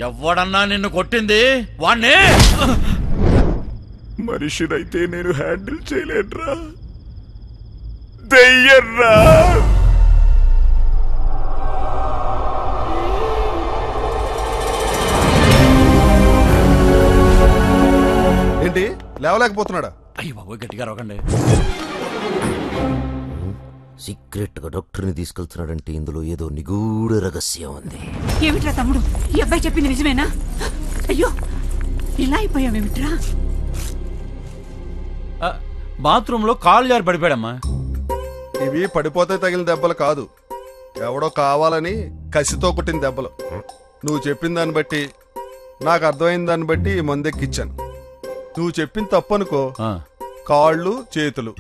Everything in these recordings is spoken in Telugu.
ఎవడన్నా నిన్ను కొట్టింది వాణ్ణి. మనిషినైతే నేను హ్యాండిల్ చేయలేనురా, దెయ్యర్రా. ఏంటి లేవలేకపోతున్నాడా? అయ్యి బాబు గట్టిగా రొకండి. సీక్రెట్ గా డాక్టర్ని తీసుకెళ్తున్నాడంటే ఇందులో ఏదో నిగూఢ రహస్యం ఉంది. ఏమిట్రా తమ్ముడు, ఈ అబ్బాయి చెప్పింది నిజమేనా? అయ్యో ఇలా అయిపోయావేమిట్రా? బాత్రూమ్ లో కాలు జారి పడిపోయాడమ్మా. ఇవి పడిపోతే తగిలిన దెబ్బలు కాదు, ఎవడో కావాలని కసితో కొట్టిన దెబ్బలు. నువ్వు చెప్పిన దాన్ని బట్టి, నాకు అర్థమైన దాన్ని బట్టి ఈ మందెక్కిచ్చాను. నువ్వు చెప్పింది తప్పనుకో, కాళ్ళు చేతులు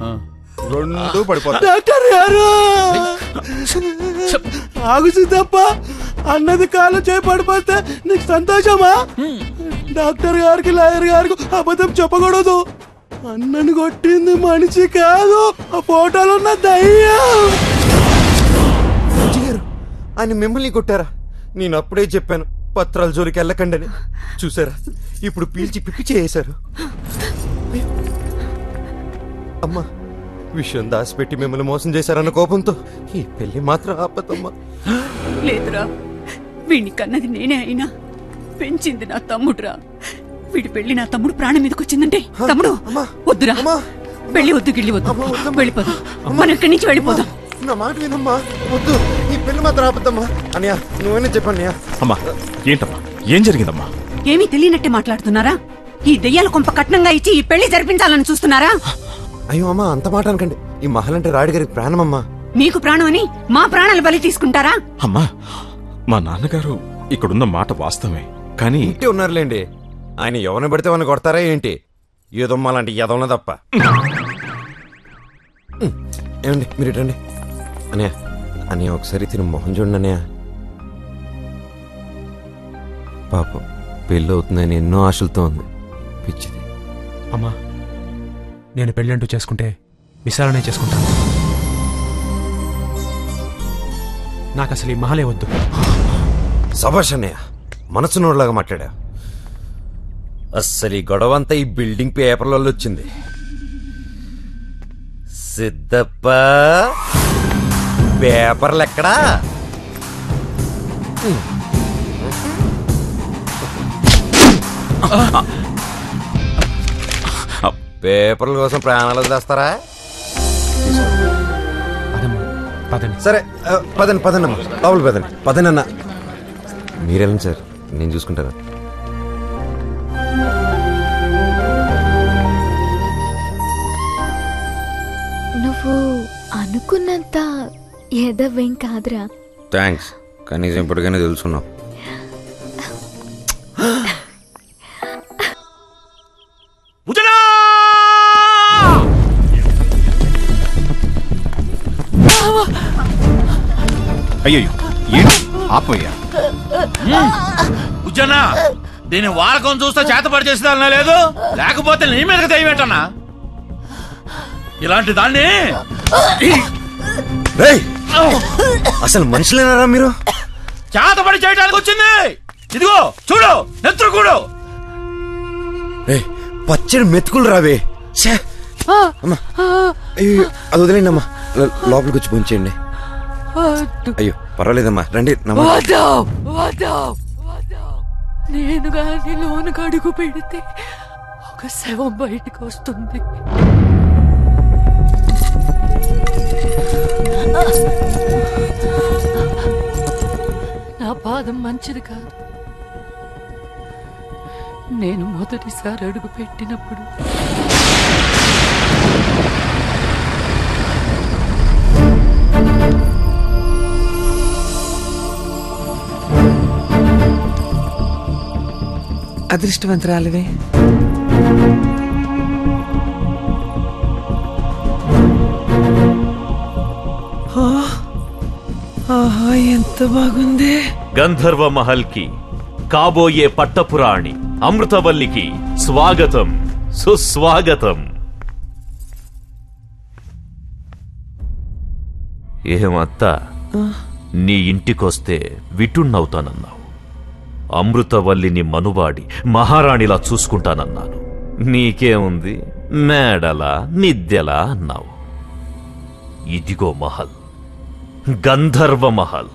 రెండు పడిపోతాయి. డాక్టర్ గారు ఆగు సిద్ధప్ప, అన్నది కాళ్ళు చేయి పడిపోతే నీకు సంతోషమా? డాక్టర్ గారికి లాయర్ గారికి అబద్ధం చెప్పకూడదు. అన్నను కొట్టింది మనిషి కాదు, ఆ ఫోటోలో ఉన్న దయ్యం. ఆయన మిమ్మల్ని కొట్టారా? నేను అప్పుడే చెప్పాను పత్రాల జోలికి వెళ్ళకండి అని. చూసారా, ఇప్పుడు పీల్చి పిప్పి చేశారు. అమ్మా, విషయం దాచిపెట్టి మిమ్మల్ని మోసం చేశారన్న కోపంతో ఈ పెళ్లి మాత్రం ఆపదమ్మా. లేదురా, వీడిని కన్నది నేనే అయినా పెంచింది నా తమ్ముడురా. వీడి పెళ్లి నా తమ్ముడు ప్రాణం మీదకి వచ్చిందంటే తమ్ముడు వద్దురా, పెళ్లి వద్దు, గిళ్ళి వద్దు, వెళ్ళిపోదాం. మనం ఇక్కడి నుంచి వెళ్ళిపోదాం. నా మాట వినమ్మా, వద్దు, ఈ పెళ్లి మాత్రం ఆపద్దమ్మా. అన్నయ్య నువ్వైనా చెప్పన్నయ్యా. అమ్మా ఏంటమ్మా, ఏం జరిగిందమ్మా? ఏమీ తెలియనట్టే మాట్లాడుతున్నారా? ఈ దెయ్యాల కొంప కట్నంగా ఇచ్చి ఈ పెళ్లి జరిపించాలని చూస్తున్నారా? అయ్యో అమ్మా, అంత మాట అనకండి. ఈ మహలంటే రాయుడిగారికి ప్రాణమమ్మా. మీకు ప్రాణం అని మా ప్రాణాలు బలి తీసుకుంటారా? అమ్మా, మా నాన్నగారు ఇక్కడున్న మాట వాస్తవమే, కానీ ఇంటి ఉన్నారులేండి. ఆయన ఎవరిని పడితే వాళ్ళని కొడతారా ఏంటి? ఏదమ్మా లాంటి ఎదవన తప్ప. ఏమండి మీరు ఇటండి. అన్నయ్య అన్నయ్య ఒకసారి తిని మొహం చూడండి అన్నయ్య. పాపం పెళ్ళి అవుతుందని ఎన్నో ఆశలతో ఉంది, పిచ్చిది. అమ్మా, నేను పెళ్ళంటూ చేసుకుంటే విశాలనే చేసుకుంటాను. నాకు అసలు ఈ మహలే వద్దు. సభాష్ అన్నయ్య, మనసు నోడ్లాగా మాట్లాడా. అస్సలు ఈ గొడవంతా ఈ బిల్డింగ్ పేపర్లలో వచ్చింది. సిద్ధప్ప, పేపర్లు ఎక్కడా? పేపర్ల కోసం ప్రాణాలు వదిలేస్తారా? సరే పదండి పదండి అమ్మా, లోపల పదండి. పదండి అన్న, మీరెళ్ళండి సార్, నేను చూసుకుంటాను. నువ్వు అనుకున్నంత ఏదవేం కాదురా. థ్యాంక్స్, కనీసం ఇప్పటికైనా తెలుసుకున్నావు. అయ్యో ఏంటి ఆపోయా? ఉజ్జనా, దీని వారకం చూస్తే చేతపడి చేసేదాన్నా లేదు, లేకపోతే నీ మీదకి దయ్యమేటన్నా. ఇలాంటి దాన్ని అసలు మనుషులేనారా మీరు? చేతపడి చేయడానికి వచ్చింది. ఇదిగో చూడు, నెత్తురుకూడు. పచ్చడి మెతుకులు రావే. అది వదిలేండి అమ్మా, లోపలికి వచ్చి పొంచేయండి. అయ్యో పర్వాలేదమ్మా, రండి. నేను గాని లోనుకు అడుగు పెడితే ఒక శవం బయటకు వస్తుంది. నా పాదం మంచిది కాదు. నేను మొదటిసారి అడుగు పెట్టినప్పుడు అదృష్టవంతురాలివే. ఆహా, ఎంత బాగుంది. గంధర్వ మహల్ కి కాబోయే పట్టపురాణి అమృతవల్లికి స్వాగతం, సుస్వాగతం. ఏమత్తా, నీ ఇంటికొస్తే విటున్నవుతానన్నావు. అమృతవల్లిని మనువాడి మహారాణిలా చూసుకుంటానన్నాను. నీకేముంది, మేడలా నిద్దెలా అన్నావు. ఇదిగో మహల్, గంధర్వ మహల్.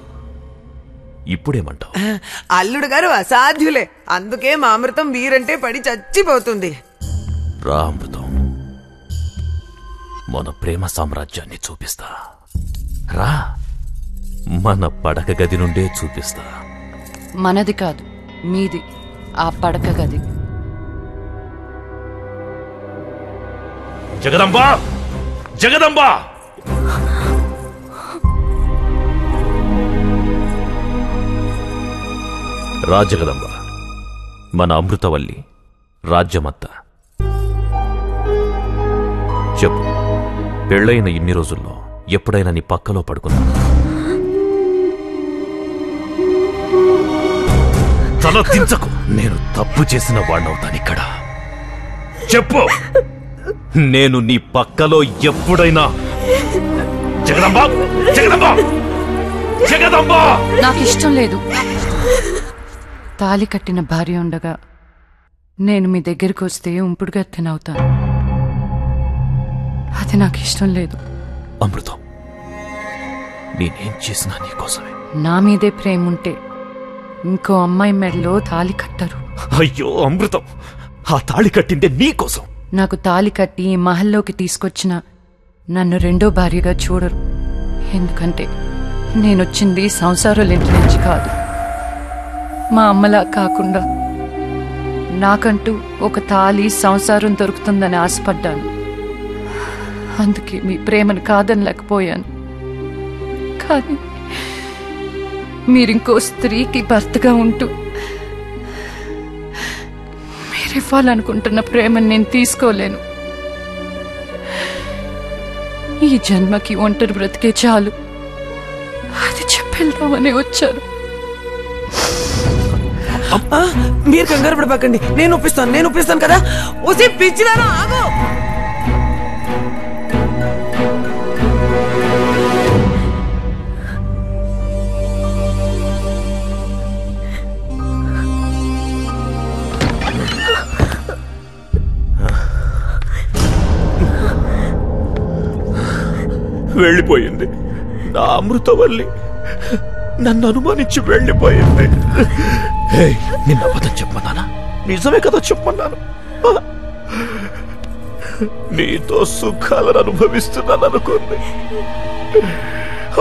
ఇప్పుడేమంటావు? అల్లుడు గారు అసాధ్యులే, అందుకే మా అమృతం వీరంటే పడి చచ్చిపోతుంది. రా అమృతం, మన ప్రేమ సామ్రాజ్యాన్ని చూపిస్తా. రా, మన పడక గది నుండే చూపిస్తా. మనది కాదు, మీది ఆ పడక గది. జగదంబా, జగదంబా! రా జగదంబ, మన అమృతవల్లి రాజ్యమంతా. చెప్పు, పెళ్ళైన ఇన్ని రోజుల్లో ఎప్పుడైనా నీ పక్కలో పడుకున్నా? తల దించకు, నేను తప్పు చేసిన వాణ్ణవుతానిక్కడ. చెప్పు, నేను నీ పక్కలో ఎప్పుడైనా? జగదంబా, జగదంబా, జగదంబా! నాకు ఇష్టం లేదు. తాలి కట్టిన భార్య ఉండగా నేను మీ దగ్గరికి వస్తే ఉంపుడుగా తినవుతాను. అది నాకు ఇష్టం లేదు. అమృతం, నేనేం చేసినా నీకోసమే. నా మీదే ప్రేమ ఉంటే ఇంకో అమ్మాయి మెడలో తాలి కట్టరు. అయ్యో అమృతం, ఆ తాళి కట్టిందే నీకోసం. నాకు తాలి కట్టి ఈ మహల్లోకి తీసుకొచ్చిన నన్ను రెండో భార్యగా చూడరు. ఎందుకంటే నేనొచ్చింది సంసారాలింటి నుంచి కాదు. మా అమ్మలా కాకుండా నాకంటూ ఒక తాలి సంసారం దొరుకుతుందని ఆశపడ్డాను. అందుకే మీ ప్రేమను కాదనలేకపోయాను. కానీ మీరింకో స్త్రీకి భర్తగా ఉంటూ మీరివ్వాలనుకుంటున్న ప్రేమను నేను తీసుకోలేను. ఈ జన్మకి ఒంటరి బ్రతికే చాలు, అది చెప్పేద్దామని వచ్చాను. మీరు కంగారు పడబాకండి, నేను ఒప్పిస్తాను కదా. ఒసే పిచ్చిదానా, ఆగు! వెళ్ళిపోయింది నా అమృతవల్లి, నన్ను అనుమానించి వెళ్ళిపోయింది. నిన్న అబద్ధం చెప్పమన్నానా? నిజమే కదా చెప్పమన్నాను. నీతో సుఖాలను అనుభవిస్తున్నాను అనుకుంది.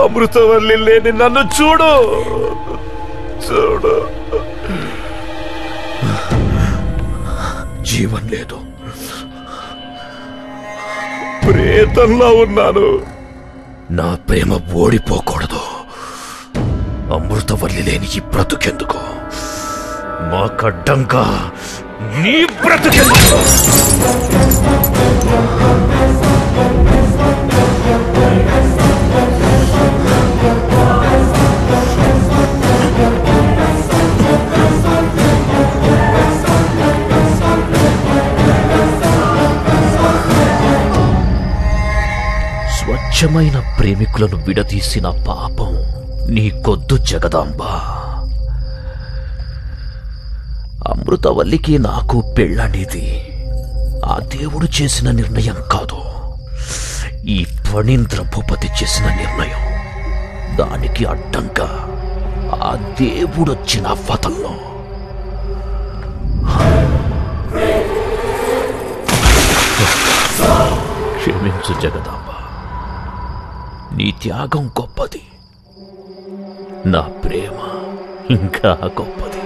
అమృతవల్లి లేని నన్ను చూడు, చూడు. జీవం లేదు, ప్రేతంలా ఉన్నాను. నా ప్రేమ ఓడిపోకూడదు. అమృతవల్లి లేని ఈ బ్రతుకెందుకు? మాకడ్డంగా నీ బ్రతుకెందుకు? స్వచ్ఛమైన ప్రేమికులను విడదీసిన పాపం నీకొద్దు జగదాంబ. అమృతవల్లికి నాకు పెళ్ళనేది ఆ దేవుడు చేసిన నిర్ణయం కాదు, ఈ ఫణీంద్ర భూపతి చేసిన నిర్ణయం. దానికి అడ్డంగా ఆ దేవుడొచ్చిన వదల్లో. క్షమించు జగదాంబ, నీ త్యాగం గొప్పది, నా ప్రేమ ఇంకా గొప్పది.